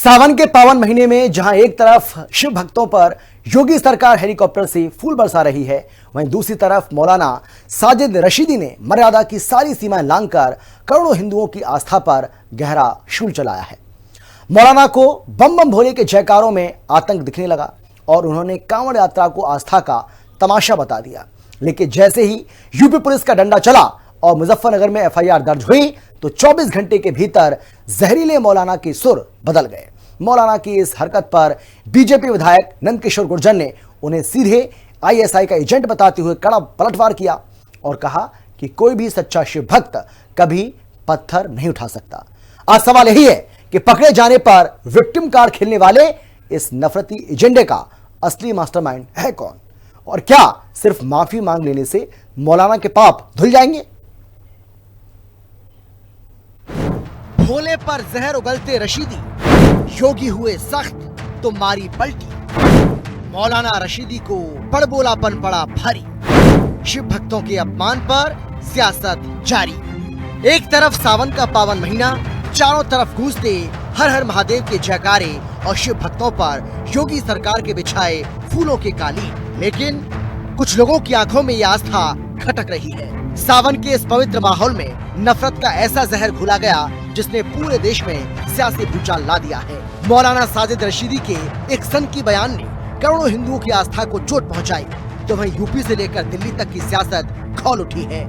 सावन के पावन महीने में जहां एक तरफ शिव भक्तों पर योगी सरकार हेलीकॉप्टर से फूल बरसा रही है, वहीं दूसरी तरफ मौलाना साजिद रशीदी ने मर्यादा की सारी सीमाएं लांघकर करोड़ों हिंदुओं की आस्था पर गहरा शूल चलाया है। मौलाना को बम बम भोले के जयकारों में आतंक दिखने लगा और उन्होंने कांवड़ यात्रा को आस्था का तमाशा बता दिया। लेकिन जैसे ही यूपी पुलिस का डंडा चला और मुजफ्फरनगर में एफआईआर दर्ज हुई तो 24 घंटे के भीतर जहरीले मौलाना के सुर बदल गए। मौलाना की इस हरकत पर बीजेपी विधायक नंदकिशोर गुर्जर ने उन्हें सीधे आईएसआई का एजेंट बताते हुए कड़ा पलटवार किया और कहा कि कोई भी सच्चा शिव भक्त कभी पत्थर नहीं उठा सकता। आज सवाल यही है कि पकड़े जाने पर विक्टिम कार्ड खेलने वाले इस नफरती एजेंडे का असली मास्टरमाइंड है कौन, और क्या सिर्फ माफी मांग लेने से मौलाना के पाप धुल जाएंगे? भोले पर जहर उगलते रशीदी, योगी हुए सख्त तो मारी पलटी। मौलाना रशीदी को बड़बोलापन पड़ा भारी, शिव भक्तों के अपमान पर सियासत जारी। एक तरफ सावन का पावन महीना, चारों तरफ गूंजते हर हर महादेव के जयकारे और शिव भक्तों पर योगी सरकार के बिछाए फूलों के काली, लेकिन कुछ लोगों की आंखों में यह आस्था खटक रही है। सावन के इस पवित्र माहौल में नफरत का ऐसा जहर घुला गया जिसने पूरे देश में सियासी भूचाल ला दिया है। मौलाना साजिद रशीदी के एक सनकी बयान ने करोड़ों हिंदुओं की आस्था को चोट पहुंचाई, तो वहीं यूपी से लेकर दिल्ली तक की सियासत खौल उठी है।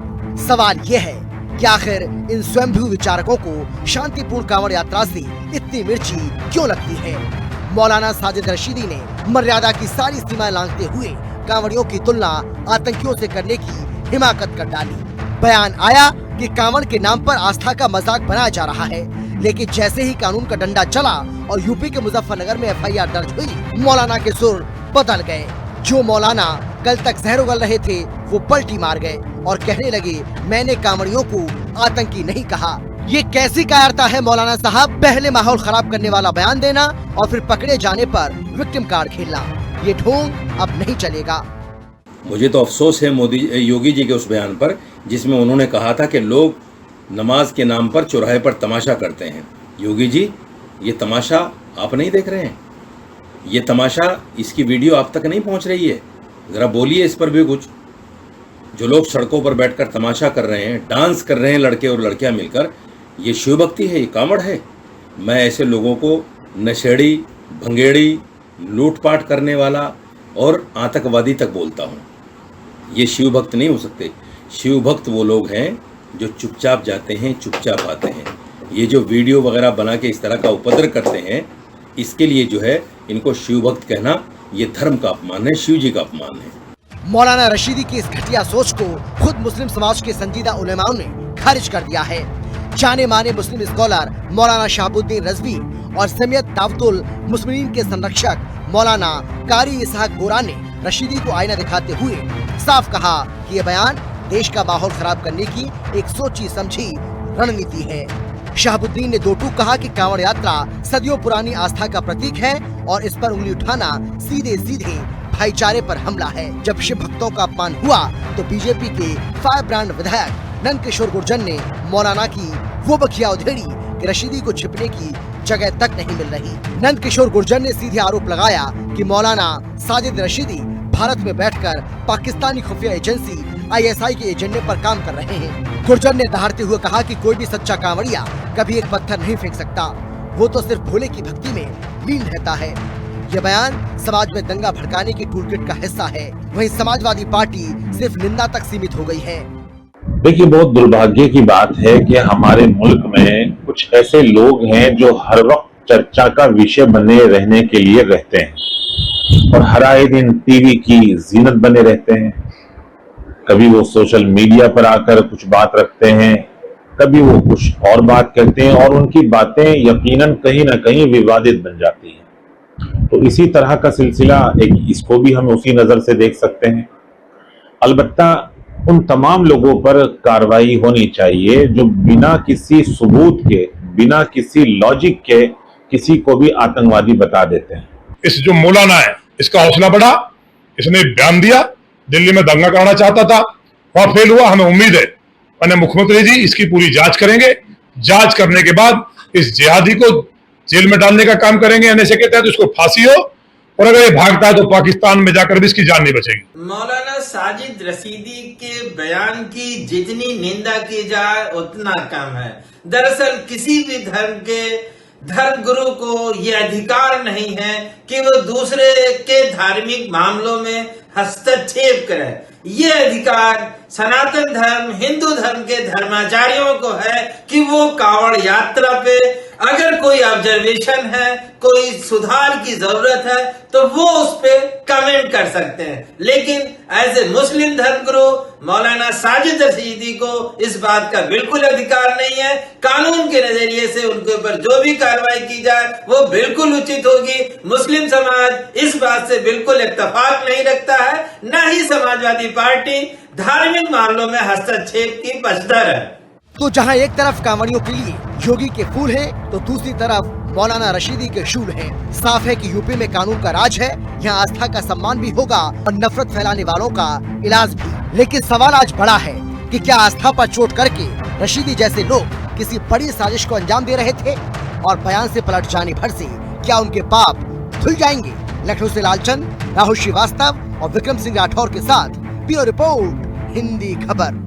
सवाल ये है कि आखिर इन स्वयंभू विचारकों को शांतिपूर्ण कांवड़ यात्रा से इतनी मिर्ची क्यों लगती है? मौलाना साजिद रशीदी ने मर्यादा की सारी सीमाएं लांघते हुए कांवड़ियों की तुलना आतंकियों से करने की हिमाकत कर डाली। बयान आया कि कांवड़ के नाम पर आस्था का मजाक बनाया जा रहा है, लेकिन जैसे ही कानून का डंडा चला और यूपी के मुजफ्फरनगर में एफआईआर दर्ज हुई, मौलाना के सुर बदल गए। जो मौलाना कल तक जहर उगल रहे थे वो पलटी मार गए और कहने लगे, मैंने कांवड़ियों को आतंकी नहीं कहा। ये कैसी कायरता है मौलाना साहब, पहले माहौल खराब करने वाला बयान देना और फिर पकड़े जाने पर विक्टिम कार्ड खेलना। ये ढोंग अब नहीं चलेगा। मुझे तो अफसोस है योगी जी के उस बयान पर जिसमें उन्होंने कहा था कि लोग नमाज के नाम पर चौराहे पर तमाशा करते हैं। योगी जी, ये तमाशा आप नहीं देख रहे हैं? ये तमाशा, इसकी वीडियो आप तक नहीं पहुंच रही है? ज़रा बोलिए इस पर भी कुछ। जो लोग सड़कों पर बैठकर तमाशा कर रहे हैं, डांस कर रहे हैं लड़के और लड़कियां मिलकर, ये शिव भक्ति है? ये कांवड़ है? मैं ऐसे लोगों को नशेड़ी, भंगेड़ी, लूटपाट करने वाला और आतंकवादी तक बोलता हूँ। ये शिव भक्त नहीं हो सकते। शिव भक्त वो लोग हैं जो चुपचाप जाते हैं, चुपचाप आते हैं। ये जो वीडियो वगैरह बना के इस तरह का उपद्रव करते हैं, इसके लिए जो है इनको शिव भक्त कहना ये धर्म का अपमान है, शिव जी का अपमान है। मौलाना रशीदी की इस घटिया सोच को खुद मुस्लिम समाज के संजीदा उलेमाओं ने खारिज कर दिया है। जाने माने मुस्लिम स्कॉलर मौलाना शहाबुद्दीन रजवी और समियत दावतुल मुस्लिमीन के संरक्षक मौलाना कारी इसहाक गोरा ने रशीदी को आईना दिखाते हुए साफ कहा कि यह बयान देश का माहौल खराब करने की एक सोची समझी रणनीति है। शहाबुद्दीन ने दो टूक कहा कि कांवड़ यात्रा सदियों पुरानी आस्था का प्रतीक है और इस पर उंगली उठाना सीधे सीधे भाईचारे पर हमला है। जब शिव भक्तों का अपमान हुआ तो बीजेपी के फायर ब्रांड विधायक नंदकिशोर गुर्जर ने मौलाना की वो बखिया उधेड़ी कि रशीदी को छिपने की जगह तक नहीं मिल रही। नंदकिशोर गुर्जर ने सीधे आरोप लगाया कि मौलाना साजिद रशीदी भारत में बैठकर पाकिस्तानी खुफिया एजेंसी आईएसआई के एजेंडे पर काम कर रहे हैं। गुर्जर ने दहाड़ते हुए कहा कि कोई भी सच्चा कांवड़िया कभी एक पत्थर नहीं फेंक सकता, वो तो सिर्फ भोले की भक्ति में लीन रहता है। यह बयान समाज में दंगा भड़काने की टूलकिट का हिस्सा है। वहीं समाजवादी पार्टी सिर्फ निंदा तक सीमित हो गई है। देखिए, बहुत दुर्भाग्य की बात है कि हमारे मुल्क में कुछ ऐसे लोग हैं जो हर वक्त चर्चा का विषय बने रहने के लिए रहते हैं और हर आए दिन टीवी की जीनत बने रहते हैं। कभी वो सोशल मीडिया पर आकर कुछ बात रखते हैं, कभी वो कुछ और बात कहते हैं और उनकी बातें यकीनन कहीं ना कहीं विवादित बन जाती हैं। तो इसी तरह का सिलसिला इसको भी हम उसी नजर से देख सकते हैं। अलबत्ता उन तमाम लोगों पर कार्रवाई होनी चाहिए जो बिना किसी सबूत के, बिना किसी लॉजिक के किसी को भी आतंकवादी बता देते हैं। इस जो मौलाना है, इसका हौसला बढ़ा, इसने बयान दिया, दिल्ली में दंगा कराना चाहता था, वहां फेल हुआ। हमें उम्मीद है माननीय मुख्यमंत्री जी इसकी पूरी जांच करेंगे। जांच करने के बाद इस जिहादी को जेल में डालने का काम करेंगे एनएसए के तहत, उसको फांसी हो, और अगर ये भागता है तो पाकिस्तान में जाकर भी इसकी जान नहीं बचेगी। मौलाना साजिद रशीदी के बयान की जितनी निंदा की जाए उतना कम है। दरअसल किसी भी धर्म गुरु को ये अधिकार नहीं है कि वो दूसरे के धार्मिक मामलों में हस्तक्षेप करे। ये अधिकार सनातन धर्म, हिंदू धर्म के धर्माचार्यों को है कि वो कावड़ यात्रा पे अगर कोई ऑब्जर्वेशन है, कोई सुधार की जरूरत है तो वो उस पे कमेंट कर सकते हैं। लेकिन एज ए मुस्लिम धर्मगुरु मौलाना साजिद रशीदी को इस बात का बिल्कुल अधिकार नहीं है। कानून के नजरिए से उनके ऊपर जो भी कार्रवाई की जाए वो बिल्कुल उचित होगी। मुस्लिम समाज इस बात से बिल्कुल इत्तेफाक नहीं रखता है, न ही समाजवादी पार्टी धार्मिक मामलों में हस्तक्षेप की पक्षधर है। तो जहां एक तरफ कांवड़ियों के लिए योगी के फूल हैं, तो दूसरी तरफ मौलाना रशीदी के शूल हैं। साफ है कि यूपी में कानून का राज है, यहाँ आस्था का सम्मान भी होगा और नफरत फैलाने वालों का इलाज भी। लेकिन सवाल आज बड़ा है कि क्या आस्था पर चोट करके रशीदी जैसे लोग किसी बड़ी साजिश को अंजाम दे रहे थे और बयान से पलट जाने भर से क्या उनके पाप धुल जाएंगे? लखनऊ से लालचंद, राहुल श्रीवास्तव और विक्रम सिंह राठौर के साथ ब्यूरो रिपोर्ट, हिंदी खबर।